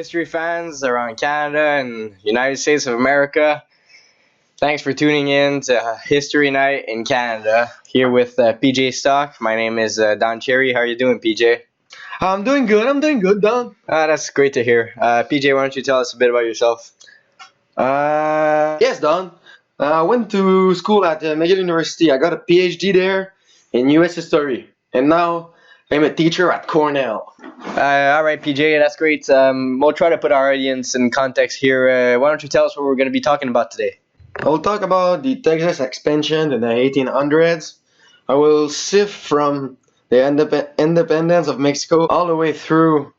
history fans around Canada and United States of America. Thanks for tuning in to History Night in Canada. Here with PJ Stock. My name is Don Cherry. How are you doing, PJ? I'm doing good, Don. That's great to hear. PJ, why don't you tell us a bit about yourself? Yes, Don. I went to school at McGill University. I got a PhD there in U.S. history, and now I'm a teacher at Cornell. All right, PJ, that's great. We'll try to put our audience in context here. Why don't you tell us what we're going to be talking about today? I will talk about the Texas expansion in the 1800s. I will sift from the independence of Mexico all the way through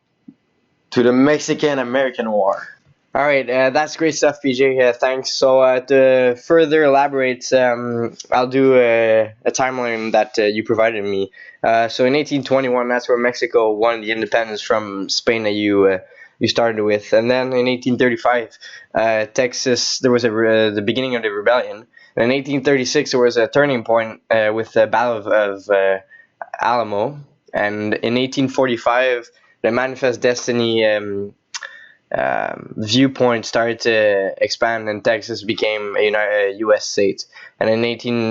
to the Mexican-American War. All right, that's great stuff, PJ. Thanks. So to further elaborate, I'll do a timeline that you provided me. So in 1821, that's where Mexico won the independence from Spain that you started with, and then in 1835, Texas, there was the beginning of the rebellion. And in 1836, there was a turning point with the Battle of Alamo, and in 1845, the Manifest Destiny viewpoint started to expand, and Texas became a U.S. state. And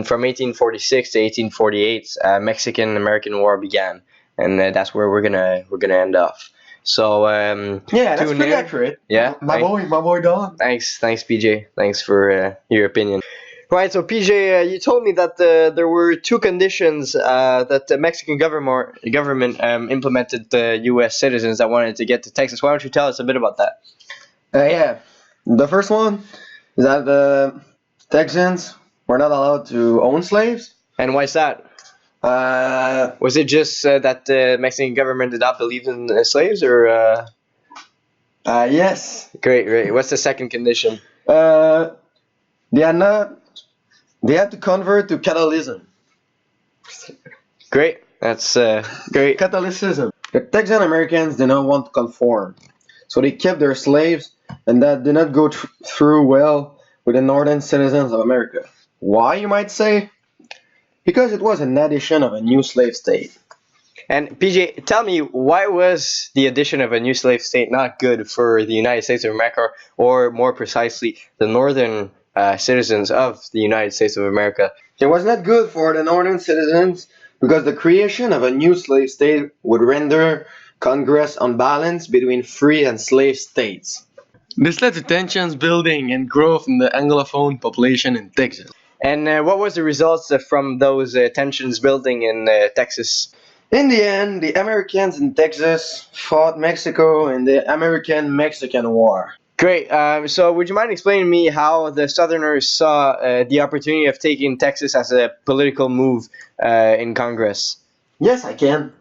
from 1846 to 1848, Mexican-American War began, and that's where we're gonna end off. So yeah, that's pretty accurate. Yeah, my boy Don. Thanks, PJ. Thanks for your opinion. Right, so PJ, you told me that there were two conditions that the Mexican government implemented the U.S. citizens that wanted to get to Texas. Why don't you tell us a bit about that? Yeah, the first one is that the Texans were not allowed to own slaves. And why is that? Was it just that the Mexican government did not believe in slaves, or? Yes. Great. What's the second condition? They had to convert to Catholicism. Great. That's great. Catholicism. The Texan Americans did not want to conform, so they kept their slaves, and that did not go through well with the northern citizens of America. Why, you might say? Because it was an addition of a new slave state. And PJ, tell me, why was the addition of a new slave state not good for the United States of America, or more precisely, the northern citizens of the United States of America? It was not good for the northern citizens because the creation of a new slave state would render Congress unbalanced between free and slave states. This led to tensions building and growth in the Anglophone population in Texas. And what was the results from those tensions building in Texas? In the end, the Americans in Texas fought Mexico in the American-Mexican War. Great. So would you mind explaining to me how the Southerners saw the opportunity of taking Texas as a political move in Congress? Yes, I can.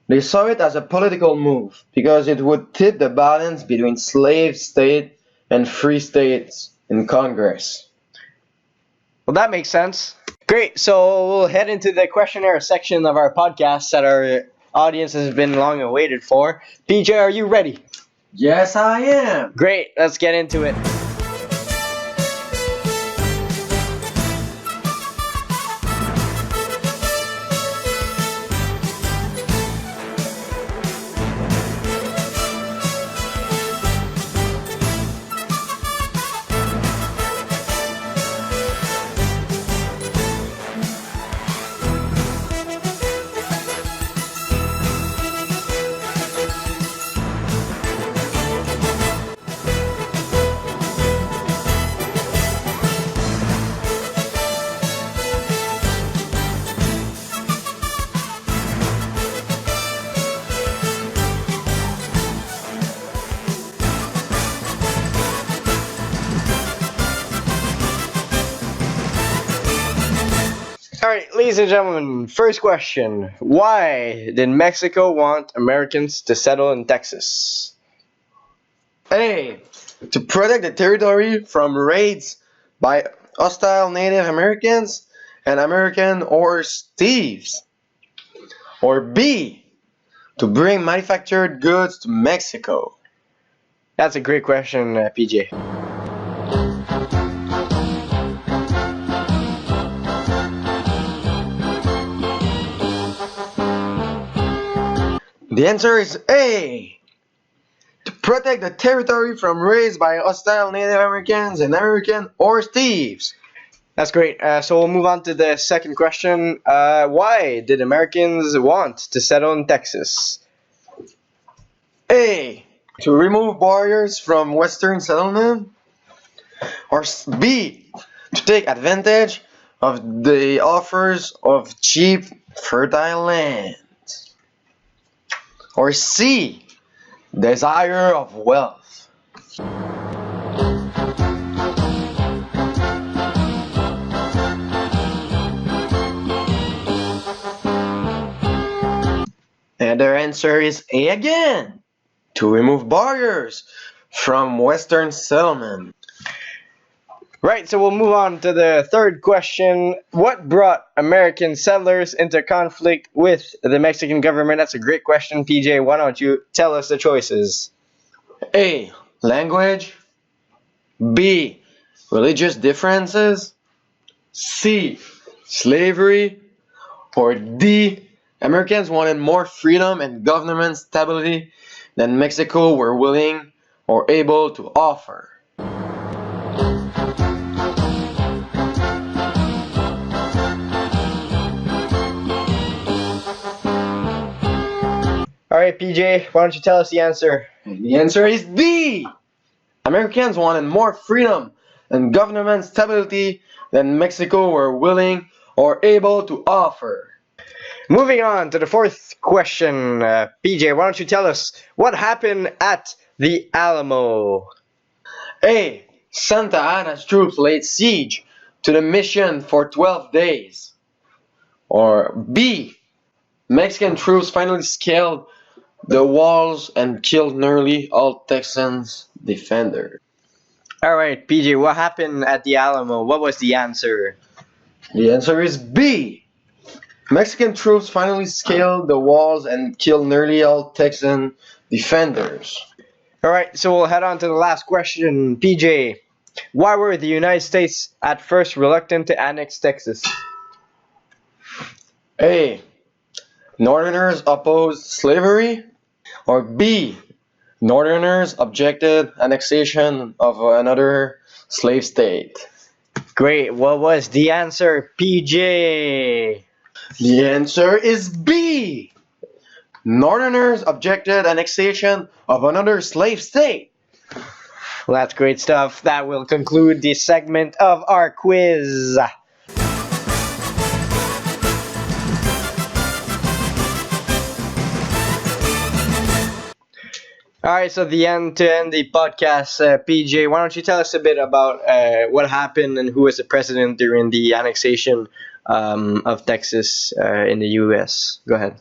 They saw it as a political move because it would tip the balance between slave state and free states in Congress. Well, that makes sense. Great. So we'll head into the questionnaire section of our podcast that our audience has been long awaited for. PJ, are you ready? Yes, I am. Great. Let's get into it. All right, ladies and gentlemen, first question. Why did Mexico want Americans to settle in Texas? A. To protect the territory from raids by hostile Native Americans and American horse thieves. Or B. To bring manufactured goods to Mexico. That's a great question, PJ. The answer is A. To protect the territory from raids by hostile Native Americans and American horse thieves. That's great. So we'll move on to the second question. Why did Americans want to settle in Texas? A. To remove barriers from Western settlement. Or B. To take advantage of the offers of cheap, fertile land. Or C. Desire of wealth. And their answer is A again. To remove barriers from Western settlement. Right, so we'll move on to the third question. What brought American settlers into conflict with the Mexican government? That's a great question, PJ. Why don't you tell us the choices? A. Language. B. Religious differences. C. Slavery. Or D. Americans wanted more freedom and government stability than Mexico were willing or able to offer. All right, PJ, why don't you tell us the answer? The answer is D. Americans wanted more freedom and government stability than Mexico were willing or able to offer. Moving on to the fourth question, PJ, why don't you tell us what happened at the Alamo? A. Santa Anna's troops laid siege to the mission for 12 days. Or B. Mexican troops finally scaled the walls and killed nearly all Texans defenders. All right, PJ, what happened at the Alamo? What was the answer? The answer is B. Mexican troops finally scaled the walls and killed nearly all Texan defenders. All right, so we'll head on to the last question. PJ, why were the United States at first reluctant to annex Texas? A. Northerners opposed slavery. Or B. Northerners objected annexation of another slave state. Great, what was the answer, PJ? The answer is B. Northerners objected annexation of another slave state. Well, that's great stuff. That will conclude this segment of our quiz. All right, so to end the podcast, PJ, why don't you tell us a bit about what happened and who was the president during the annexation of Texas in the U.S.? Go ahead.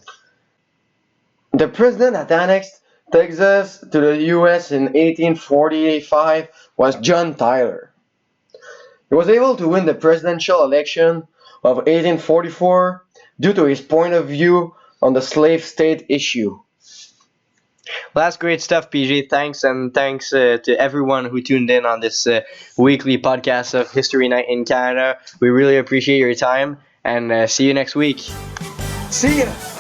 The president that annexed Texas to the U.S. in 1845 was John Tyler. He was able to win the presidential election of 1844 due to his point of view on the slave state issue. Well, that's great stuff, PJ. Thanks, and thanks to everyone who tuned in on this weekly podcast of History Night in Canada. We really appreciate your time, and see you next week. See ya!